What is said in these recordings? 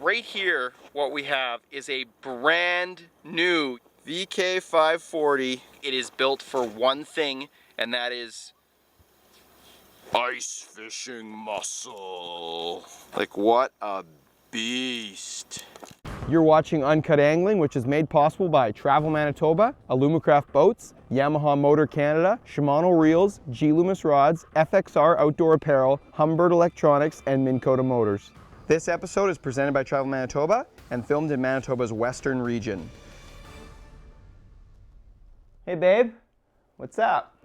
right here, what we have is a brand new VK540. It is built for one thing, and that is ice fishing muscle. Like, what a beast. You're watching Uncut Angling, which is made possible by Travel Manitoba, Alumacraft Boats, Yamaha Motor Canada, Shimano Reels, G Loomis Rods, FXR Outdoor Apparel, Humbird Electronics, and Minn Kota Motors. This episode is presented by Travel Manitoba and filmed in Manitoba's western region. Hey babe, what's up?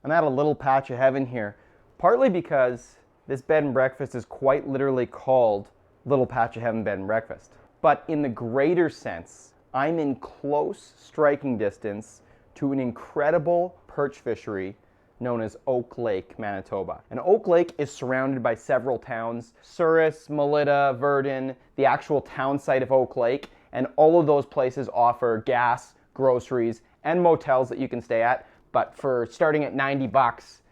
I'm at a little patch of heaven here, partly because this bed and breakfast is quite literally called Little Patch of Heaven Bed and Breakfast. But in the greater sense, I'm in close striking distance to an incredible perch fishery known as Oak Lake, Manitoba. And Oak Lake is surrounded by several towns: Souris, Melita, Verdun, the actual town site of Oak Lake, and all of those places offer gas, groceries, and motels that you can stay at. But for starting at 90 bucks,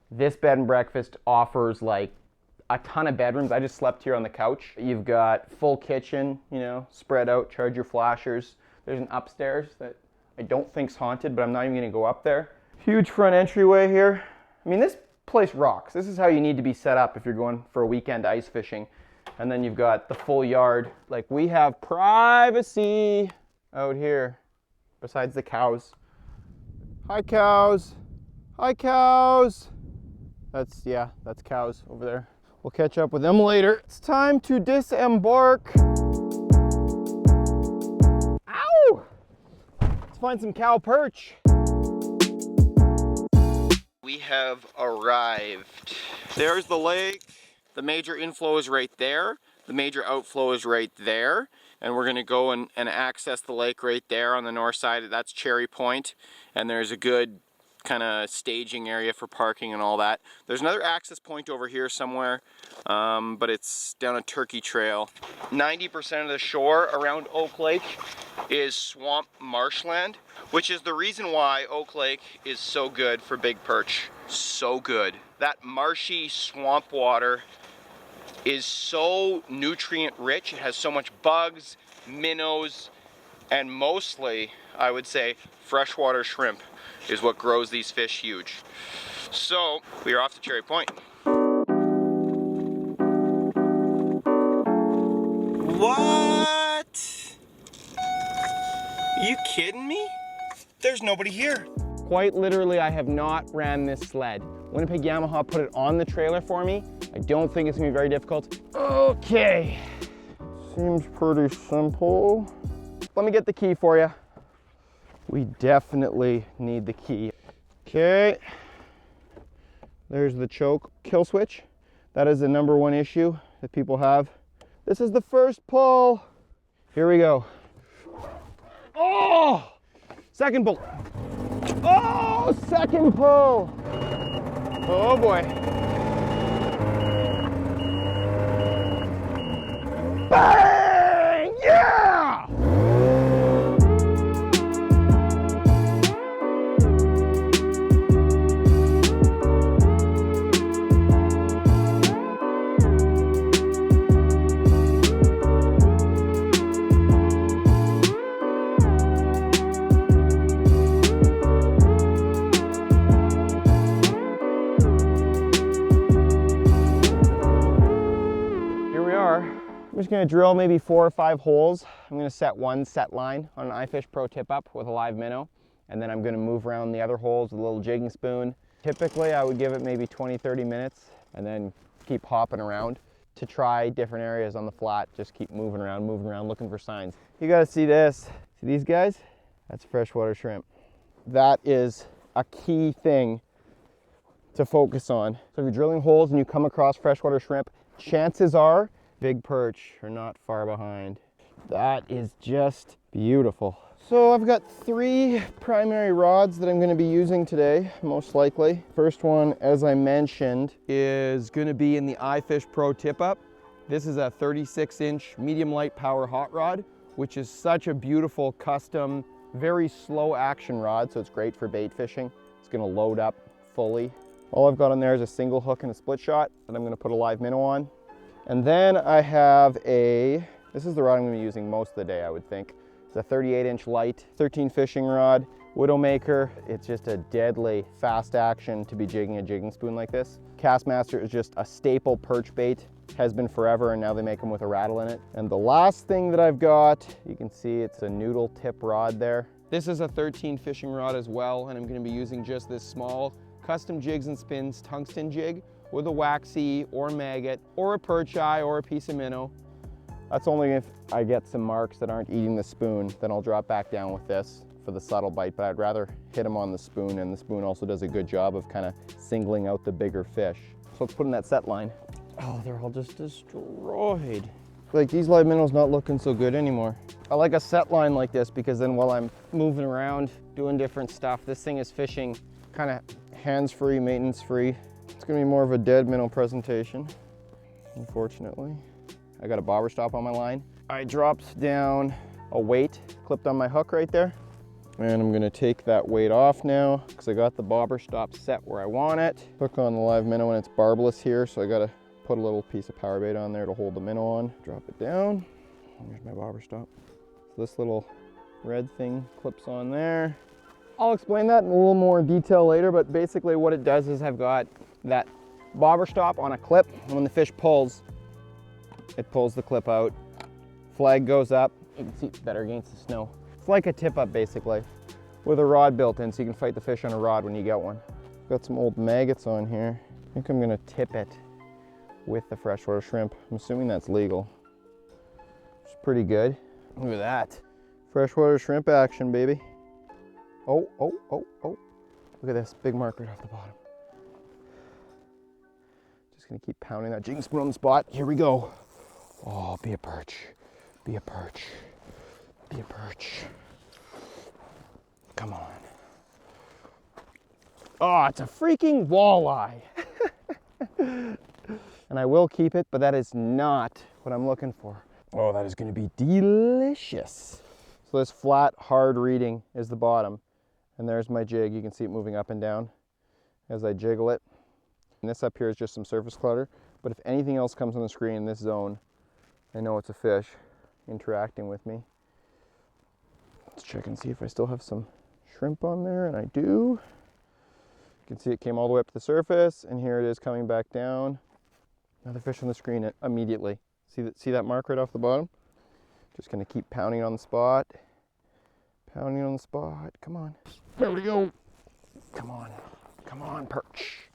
this bed and breakfast offers like a ton of bedrooms. I just slept here on the couch. You've got full kitchen, you know, spread out, charge your flashers. There's an upstairs that I don't think's haunted, but I'm not even gonna go up there. Huge front entryway here. I mean, this place rocks. This is how you need to be set up if you're going for a weekend ice fishing. And then you've got the full yard. Like, we have privacy out here, besides the cows. Hi cows, hi cows. That's cows over there. We'll catch up with them later. It's time to disembark. Ow! Let's find some cow perch. We have arrived. There's the lake. The major inflow is right there. The major outflow is right there. And we're gonna go and access the lake right there on the north side. That's Cherry Point. And there's a good kind of staging area for parking and all that. There's another access point over here somewhere, but it's down a turkey trail. 90% of the shore around Oak Lake is swamp marshland, which is the reason why Oak Lake is so good for big perch. So good. That marshy swamp water is so nutrient rich. It has so much bugs, minnows, and mostly, I would say, freshwater shrimp is what grows these fish huge. So we are off to Cherry Point. What? Are you kidding me? There's nobody here. Quite literally, I have not ran this sled. Winnipeg Yamaha put it on the trailer for me. I don't think it's gonna be very difficult. Okay, seems pretty simple. Let me get the key for you. We definitely need the key. Okay, there's the choke kill switch. That is the #1 issue that people have. This is the first pull. Here we go. Oh, second pull. Oh, second pull. Oh boy. Bang! Yeah! I'm just gonna drill maybe 4 or 5 holes. I'm gonna set one set line on an iFish Pro tip up with a live minnow, and then I'm gonna move around the other holes with a little jigging spoon. Typically, I would give it maybe 20-30 minutes and then keep hopping around to try different areas on the flat. Just keep moving around, looking for signs. You gotta see this. See these guys? That's freshwater shrimp. That is a key thing to focus on. So if you're drilling holes and you come across freshwater shrimp, chances are big perch are not far behind. That is just beautiful. So I've got 3 primary rods that I'm going to be using today, most likely. First one, as I mentioned, is going to be in the iFish Pro tip up. This is a 36-inch medium light power hot rod, which is such a beautiful custom, very slow action rod, so it's great for bait fishing. It's going to load up fully. All I've got on there is a single hook and a split shot that I'm going to put a live minnow on. And then I have this is the rod I'm gonna be using most of the day, I would think. It's a 38-inch light, 13 fishing rod, Widowmaker. It's just a deadly fast action to be jigging a jigging spoon like this. Castmaster is just a staple perch bait, has been forever, and now they make them with a rattle in it. And the last thing that I've got, you can see it's a noodle tip rod there. This is a 13 fishing rod as well, and I'm gonna be using just this small custom jigs and spins tungsten jig with a waxy or maggot or a perch eye or a piece of minnow. That's only if I get some marks that aren't eating the spoon, then I'll drop back down with this for the subtle bite, but I'd rather hit them on the spoon, and the spoon also does a good job of kind of singling out the bigger fish. So let's put in that set line. Oh, they're all just destroyed. Like, these live minnows not looking so good anymore. I like a set line like this because then while I'm moving around doing different stuff, this thing is fishing kind of hands-free, maintenance-free. It's gonna be more of a dead minnow presentation, unfortunately. I got a bobber stop on my line. I dropped down a weight clipped on my hook right there. And I'm gonna take that weight off now because I got the bobber stop set where I want it. Hook on the live minnow and it's barbless here, so I gotta put a little piece of power bait on there to hold the minnow on. Drop it down. There's my bobber stop. So this little red thing clips on there. I'll explain that in a little more detail later, but basically what it does is I've got that bobber stop on a clip, and when the fish pulls, it pulls the clip out. Flag goes up. You can see it's better against the snow. It's like a tip up basically, with a rod built in so you can fight the fish on a rod when you get one. Got some old maggots on here. I think I'm gonna tip it with the freshwater shrimp. I'm assuming that's legal. It's pretty good. Look at that. Freshwater shrimp action, baby. Oh, oh, oh, oh. Look at this, big mark right off the bottom. Just gonna keep pounding that jigging spoon on the spot. Here we go. Oh, be a perch. Be a perch. Be a perch. Come on. Oh, it's a freaking walleye. And I will keep it, but that is not what I'm looking for. Oh, that is gonna be delicious. So this flat, hard reading is the bottom. And there's my jig. You can see it moving up and down as I jiggle it. And this up here is just some surface clutter. But if anything else comes on the screen in this zone, I know it's a fish interacting with me. Let's check and see if I still have some shrimp on there, and I do. You can see it came all the way up to the surface, and here it is coming back down. Another fish on the screen immediately. See that mark right off the bottom? Just gonna keep pounding on the spot. Pounding on the spot, come on. There we go. Come on, perch.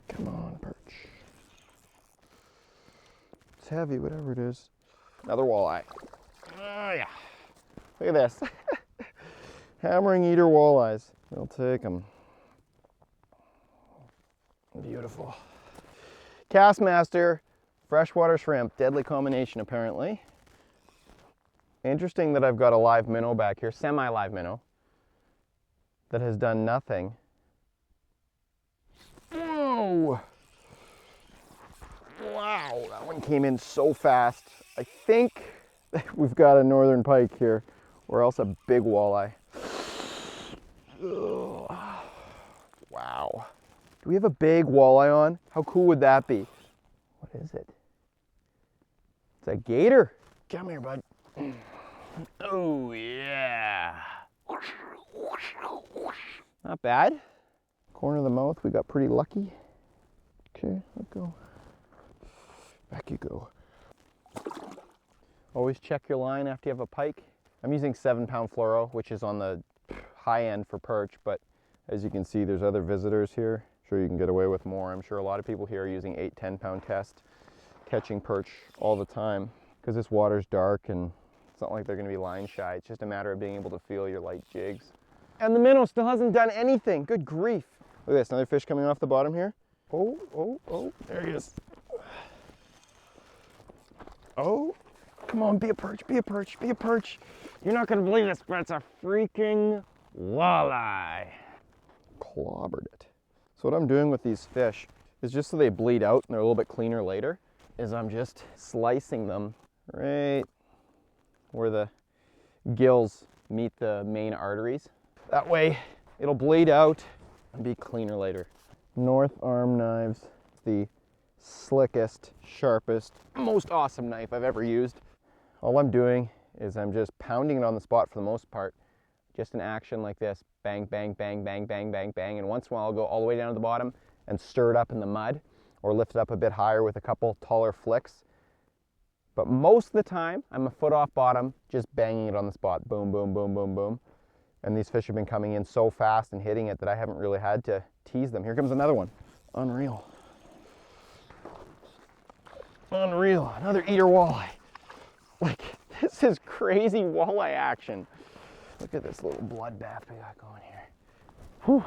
Come on, perch. It's heavy, whatever it is. Another walleye. Oh yeah. Look at this. Hammering eater walleyes. We'll take them. Beautiful. Castmaster, freshwater shrimp, deadly combination apparently. Interesting that I've got a live minnow back here, semi-live minnow, that has done nothing. Whoa! Wow, that one came in so fast. I think we've got a northern pike here, or else a big walleye. Ugh. Wow. Do we have a big walleye on? How cool would that be? What is it? It's a gator. Come here, bud. Oh, yeah. Not bad. Corner of the mouth, we got pretty lucky. Okay, let go. Back you go. Always check your line after you have a pike. I'm using 7-pound fluoro, which is on the high end for perch, but as you can see, there's other visitors here. I'm sure you can get away with more. I'm sure a lot of people here are using 8-10-pound test, catching perch all the time, because this water's dark and it's not like they're gonna be line shy. It's just a matter of being able to feel your light jigs. And the minnow still hasn't done anything. Good grief. Look at this, another fish coming off the bottom here. Oh, oh, oh, there he is. Oh, come on, be a perch, be a perch, be a perch. You're not gonna believe this, but it's a freaking walleye. Clobbered it. So what I'm doing with these fish is just so they bleed out and they're a little bit cleaner later, is I'm just slicing them right where the gills meet the main arteries. That way it'll bleed out and be cleaner later. North Arm Knives, the slickest, sharpest, most awesome knife I've ever used. All I'm doing is I'm just pounding it on the spot for the most part. Just an action like this, bang, bang, bang, bang, bang, bang, bang, and once in a while I'll go all the way down to the bottom and stir it up in the mud, or lift it up a bit higher with a couple taller flicks. But most of the time, I'm a foot off bottom, just banging it on the spot, boom, boom, boom, boom, boom. And these fish have been coming in so fast and hitting it that I haven't really had to tease them. Here comes another one. Unreal. Unreal, another eater walleye. Like, this is crazy walleye action. Look at this little bloodbath we got going here. Whew.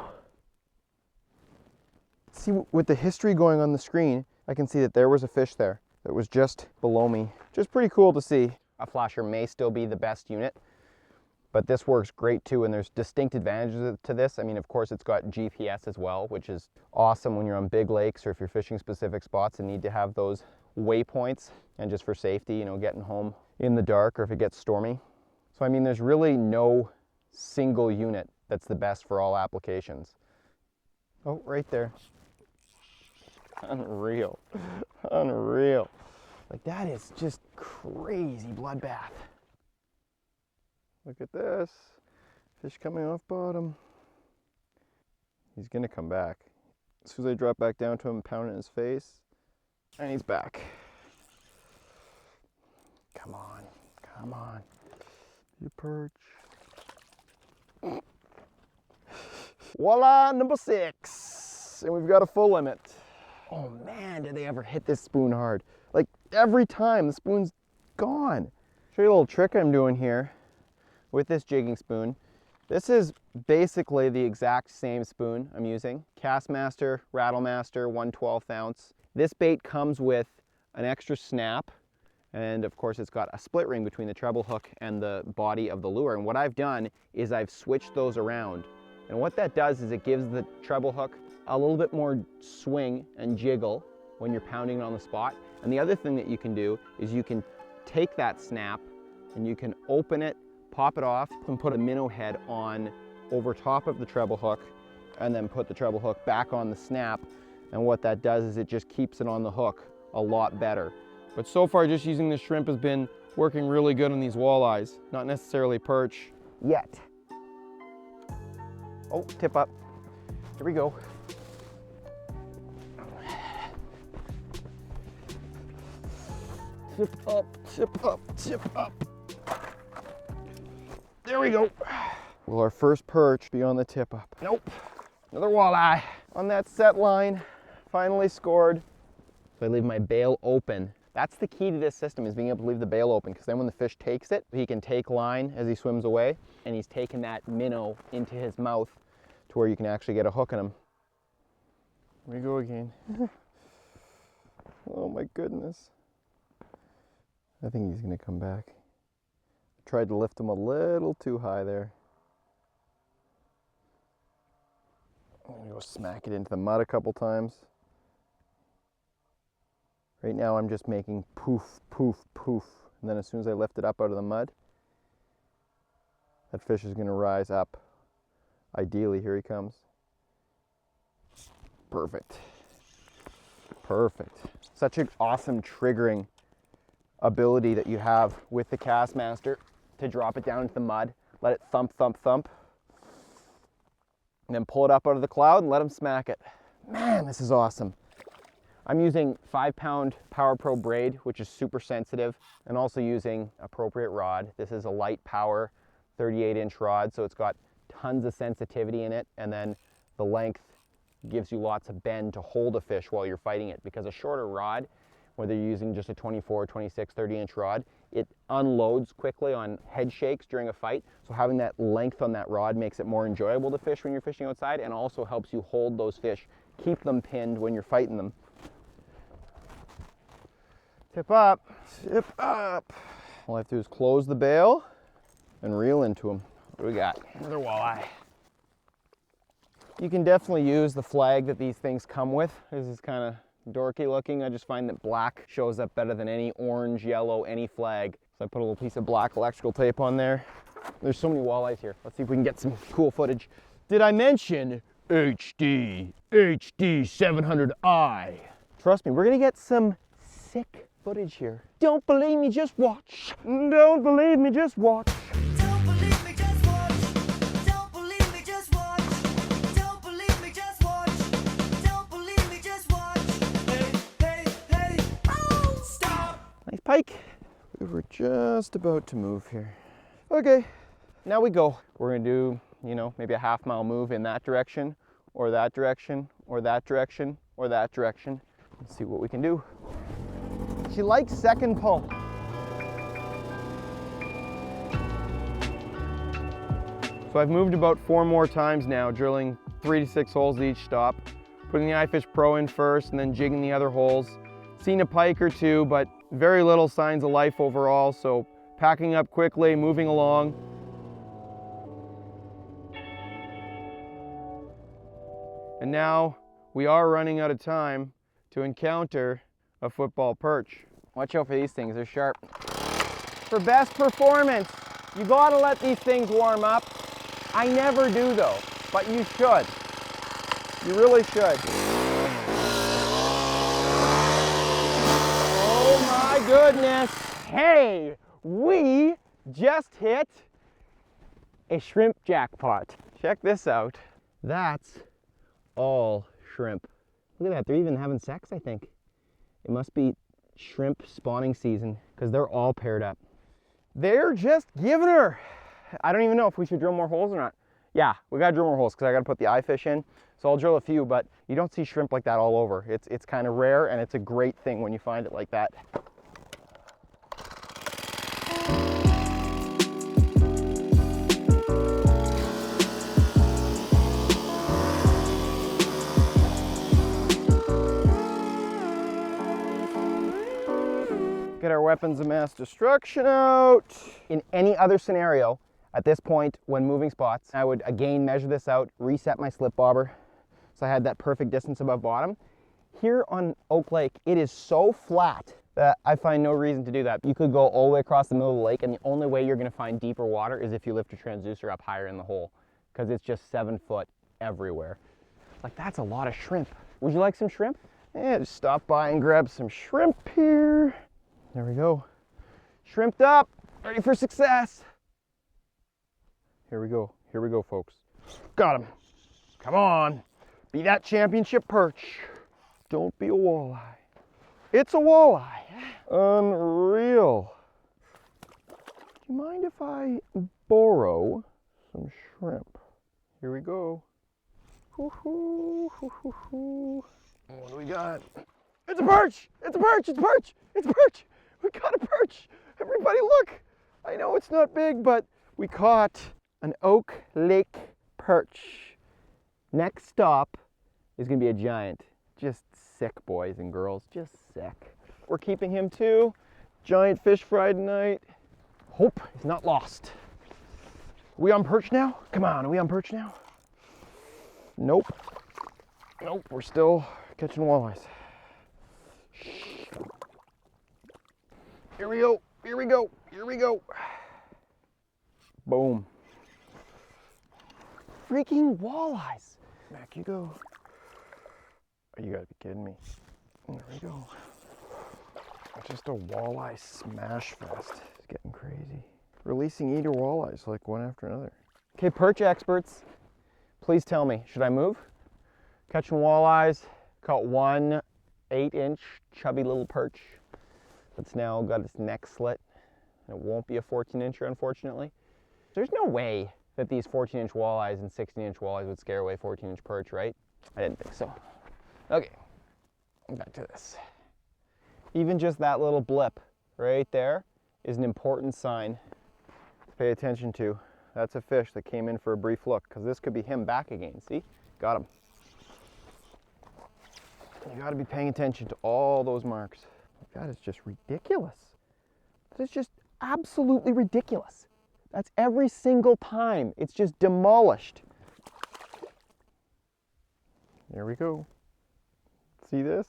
See, with the history going on the screen, I can see that there was a fish there that was just below me. Just pretty cool to see. A flasher may still be the best unit, but this works great too, and there's distinct advantages to this. I mean, of course, it's got GPS as well, which is awesome when you're on big lakes or if you're fishing specific spots and need to have those waypoints, and just for safety, you know, getting home in the dark or if it gets stormy. So, I mean, there's really no single unit that's the best for all applications. Oh, right there. Unreal. Unreal. Like, that is just crazy bloodbath. Look at this. Fish coming off bottom. He's gonna come back. As soon as I drop back down to him, pound it in his face, and he's back. Come on, come on. You perch. Voila, number 6. And we've got a full limit. Oh man, did they ever hit this spoon hard. Like, every time the spoon's gone. Show you a little trick I'm doing here with this jigging spoon. This is basically the exact same spoon I'm using. Castmaster, Rattlemaster, 1/12 ounce. This bait comes with an extra snap, and of course it's got a split ring between the treble hook and the body of the lure. And what I've done is I've switched those around. And what that does is it gives the treble hook a little bit more swing and jiggle when you're pounding it on the spot. And the other thing that you can do is you can take that snap and you can open it, pop it off, and put a minnow head on over top of the treble hook, and then put the treble hook back on the snap. And what that does is it just keeps it on the hook a lot better. But so far, just using the shrimp has been working really good on these walleyes. Not necessarily perch yet. Oh, tip up. Here we go. Tip up, tip up, tip up. There we go. Will our first perch be on the tip up? Nope. Another walleye on that set line. Finally scored. So I leave my bail open. That's the key to this system, is being able to leave the bail open, because then when the fish takes it, he can take line as he swims away, and he's taking that minnow into his mouth to where you can actually get a hook in him. Here we go again. Oh my goodness. I think he's gonna come back. Tried to lift him a little too high there. I'm gonna go smack it into the mud a couple times. Right now I'm just making poof, poof, poof. And then as soon as I lift it up out of the mud, that fish is gonna rise up. Ideally, here he comes. Perfect. Perfect. Such an awesome triggering ability that you have with the Castmaster to drop it down into the mud, let it thump, thump, thump, and then pull it up out of the cloud and let him smack it. Man, this is awesome. I'm using 5-pound Power Pro braid, which is super sensitive, and also using appropriate rod. This is a light power 38-inch rod, so it's got tons of sensitivity in it, and then the length gives you lots of bend to hold a fish while you're fighting it, because a shorter rod, whether you're using just a 24, 26, 30-inch rod, it unloads quickly on head shakes during a fight. So having that length on that rod makes it more enjoyable to fish when you're fishing outside, and also helps you hold those fish, keep them pinned when you're fighting them. Tip up, tip up. All I have to do is close the bail and reel into them. What do we got? Another walleye. You can definitely use the flag that these things come with. This is kind of dorky looking. I just find that black shows up better than any orange, yellow, any flag. So I put a little piece of black electrical tape on there. There's so many walleyes here. Let's see if we can get some cool footage. Did I mention HD 700i? Trust me, we're gonna get some sick footage here. Don't believe me, just watch. Don't believe me, just watch. Don't believe me, just watch. Don't believe me, just watch. Don't believe me, just watch. Don't believe me, just watch. Hey, oh, stop. Nice pike. We were just about to move here. Okay, now we go. We're gonna do, you know, maybe a half-mile move in that direction, or that direction, or that direction, or that direction. Let's see what we can do. She likes second pull. So I've moved about 4 more times now, drilling 3 to 6 holes at each stop, putting the iFish Pro in first and then jigging the other holes. Seen a pike or two, but very little signs of life overall, so packing up quickly, moving along. And now we are running out of time to encounter a football perch. Watch out for these things, they're sharp. For best performance, you gotta let these things warm up. I never do though, but you should. You really should. Oh my goodness. Hey, we just hit a shrimp jackpot. Check this out. That's all shrimp. Look at that, they're even having sex, I think. It must be shrimp spawning season because they're all paired up. They're just giving her. I don't even know if we should drill more holes or not. Yeah, we gotta drill more holes because I gotta put the iFish in. So I'll drill a few, but you don't see shrimp like that all over. It's kind of rare, and it's a great thing when you find it like that. Get our weapons of mass destruction out. In any other scenario, at this point, when moving spots, I would again measure this out, reset my slip bobber, so I had that perfect distance above bottom. Here on Oak Lake, it is so flat that I find no reason to do that. You could go all the way across the middle of the lake, and the only way you're gonna find deeper water is if you lift your transducer up higher in the hole, because it's just 7 foot everywhere. Like, that's a lot of shrimp. Would you like some shrimp? Yeah, just stop by and grab some shrimp here. There we go. Shrimped up, ready for success. Here we go, folks. Got him. Come on, be that championship perch. Don't be a walleye. It's a walleye. Unreal. Do you mind if I borrow some shrimp? Here we go. Hoo-hoo, hoo-hoo-hoo. What do we got? It's a perch! It's a perch! It's a perch! It's a perch! We caught a perch! Everybody look! I know it's not big, but we caught an Oak Lake perch. Next stop is gonna be a giant. Just sick, boys and girls, just sick. We're keeping him too. Giant fish fry tonight. Hope is not lost. Are we on perch now? Come on, are we on perch now? Nope. Nope, we're still catching walleyes. Here we go, here we go, here we go. Boom. Freaking walleyes. Back you go. Oh, you gotta be kidding me. There we go. Just a walleye smash fest. It's getting crazy. Releasing eater walleyes like one after another. Okay, perch experts, please tell me, should I move? Catching walleyes, caught one 8-inch chubby little perch that's now got its neck slit. It won't be a 14-incher, unfortunately. There's no way that these 14-inch walleyes and 16-inch walleyes would scare away 14-inch perch, right? I didn't think so. Okay, back to this. Even just that little blip right there is an important sign to pay attention to. That's a fish that came in for a brief look, because this could be him back again. See? Got him. You got to be paying attention to all those marks. That is just ridiculous. That is just absolutely ridiculous. That's every single time. It's just demolished. There we go. See this?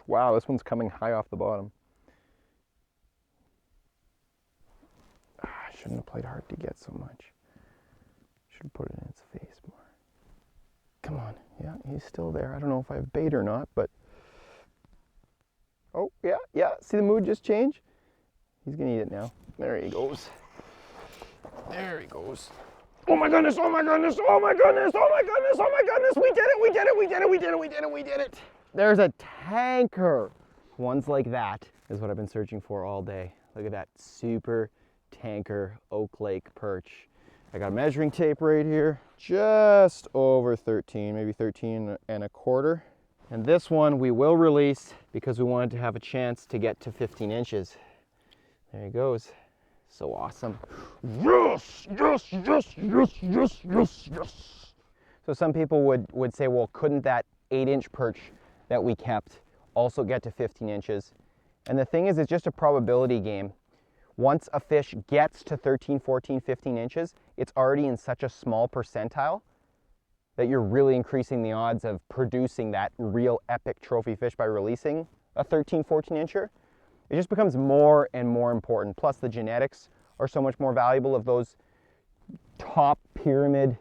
Wow, this one's coming high off the bottom. I shouldn't have played hard to get so much. Should have put it in its face more. Come on. Yeah, he's still there. I don't know if I have bait or not, but... Oh, yeah. See the mood just change? He's gonna eat it now. There he goes. There he goes. Oh my goodness, oh my goodness, oh my goodness, oh my goodness, oh my goodness. We did it, we did it, we did it, we did it, we did it, we did it. There's a tanker. Ones like that is what I've been searching for all day. Look at that super tanker Oak Lake perch. I got a measuring tape right here, just over 13, maybe 13 and a quarter. And this one we will release because we wanted to have a chance to get to 15 inches. There he goes. So awesome. Yes, yes, yes, yes, yes, yes, yes. So some people would say, well, couldn't that 8-inch perch that we kept also get to 15 inches? And the thing is, it's just a probability game. Once a fish gets to 13, 14, 15 inches, it's already in such a small percentile that you're really increasing the odds of producing that real epic trophy fish by releasing a 13, 14 incher. It just becomes more and more important. Plus the genetics are so much more valuable of those top pyramid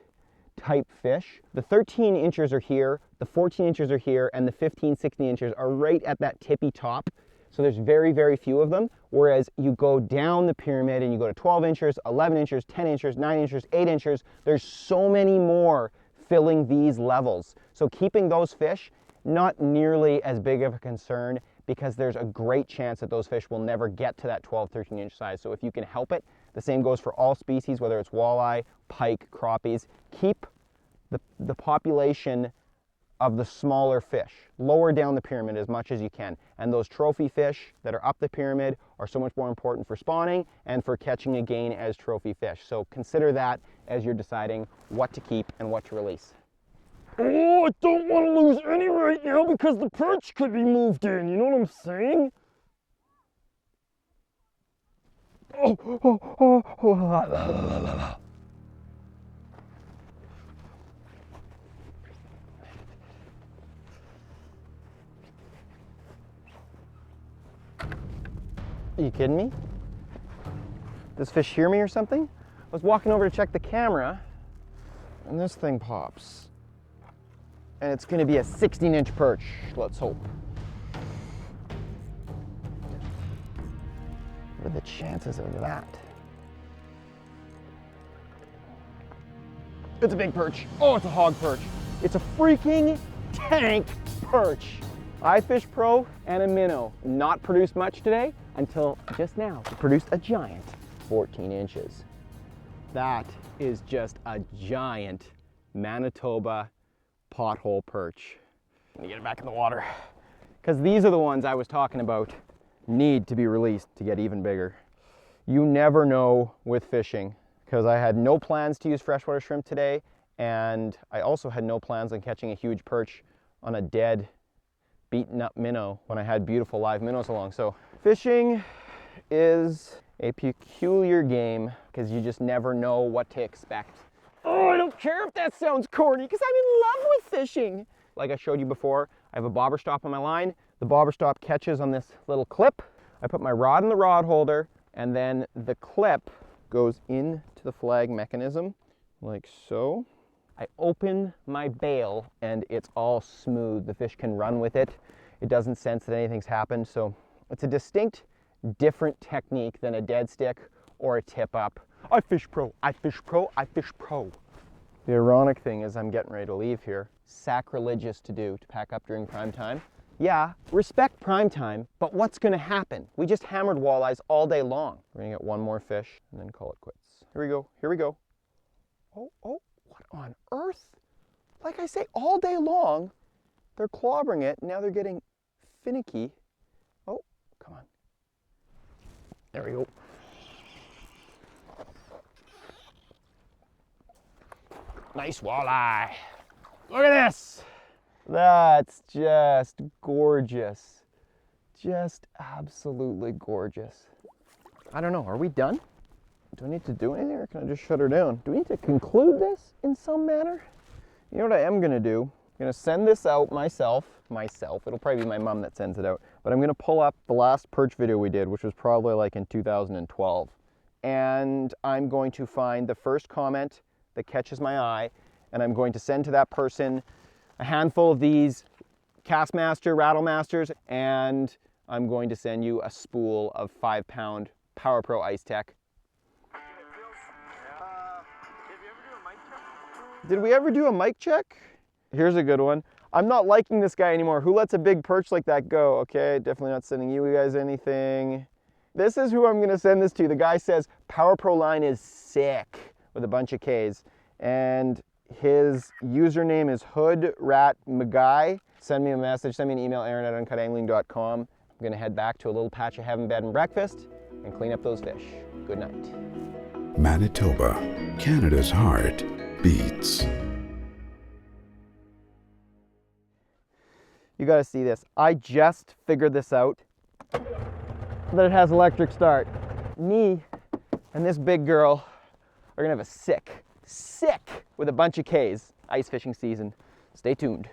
type fish. The 13 inchers are here, the 14 inchers are here, and the 15, 16 inchers are right at that tippy top. So there's very, very few of them. Whereas you go down the pyramid and you go to 12 inchers, 11 inchers, 10 inchers, 9 inchers, 8 inchers. There's so many more filling these levels. So keeping those fish, not nearly as big of a concern, because there's a great chance that those fish will never get to that 12, 13 inch size. So if you can help it, the same goes for all species, whether it's walleye, pike, crappies, keep the population of the smaller fish lower down the pyramid as much as you can. And those trophy fish that are up the pyramid are so much more important for spawning and for catching again as trophy fish. So consider that as you're deciding what to keep and what to release. Oh, I don't want to lose any right now because the perch could be moved in, you know what I'm saying? Oh. Are you kidding me? Does fish hear me or something? I was walking over to check the camera and this thing pops. And it's gonna be a 16-inch perch, let's hope. What are the chances of that? It's a big perch. Oh, it's a hog perch. It's a freaking tank perch. iFish Pro and a minnow. Not produced much today until just now. It produced a giant 14 inches. That is just a giant Manitoba pothole perch. Let me get it back in the water. Because these are the ones I was talking about need to be released to get even bigger. You never know with fishing, because I had no plans to use freshwater shrimp today, and I also had no plans on catching a huge perch on a dead, beaten up minnow when I had beautiful live minnows along. So fishing is a peculiar game because you just never know what to expect. Oh, I don't care if that sounds corny because I'm in love with fishing. Like I showed you before, I have a bobber stop on my line. The bobber stop catches on this little clip. I put my rod in the rod holder, and then the clip goes into the flag mechanism like so. I open my bail and it's all smooth. The fish can run with it. It doesn't sense that anything's happened. So it's a distinct, different technique than a dead stick or a tip up. I fish pro, I fish pro, I fish pro. The ironic thing is I'm getting ready to leave here. Sacrilegious to do, to pack up during prime time. Yeah, respect prime time, but what's gonna happen? We just hammered walleyes all day long. We're gonna get one more fish and then call it quits. Here we go, here we go. Oh, what on earth? Like I say, all day long, they're clobbering it. Now they're getting finicky. Oh, come on. There we go. Nice walleye. Look at this. That's just gorgeous. Just absolutely gorgeous. I don't know, are we done? Do I need to do anything or can I just shut her down? Do we need to conclude this in some manner? You know what I am gonna do? I'm gonna send this out myself. It'll probably be my mom that sends it out. But I'm gonna pull up the last perch video we did, which was probably like in 2012. And I'm going to find the first comment that catches my eye, and I'm going to send to that person a handful of these Castmaster Rattle Masters, and I'm going to send you a spool of 5-pound Power Pro Ice Tech. Did we ever do a mic check? Here's a good one. I'm not liking this guy anymore. Who lets a big perch like that go? Okay, definitely not sending you guys anything. This is who I'm gonna send this to. The guy says, Power Pro line is sick, with a bunch of Ks. And his username is HoodRatMcGuy. Send me a message, send me an email, aaron@uncutangling.com. I'm gonna head back to a little patch of heaven bed and breakfast and clean up those fish. Good night. Manitoba, Canada's heart beats. You gotta see this. I just figured this out, that it has electric start. Me and this big girl are gonna have a sick with a bunch of Ks ice fishing season. Stay tuned.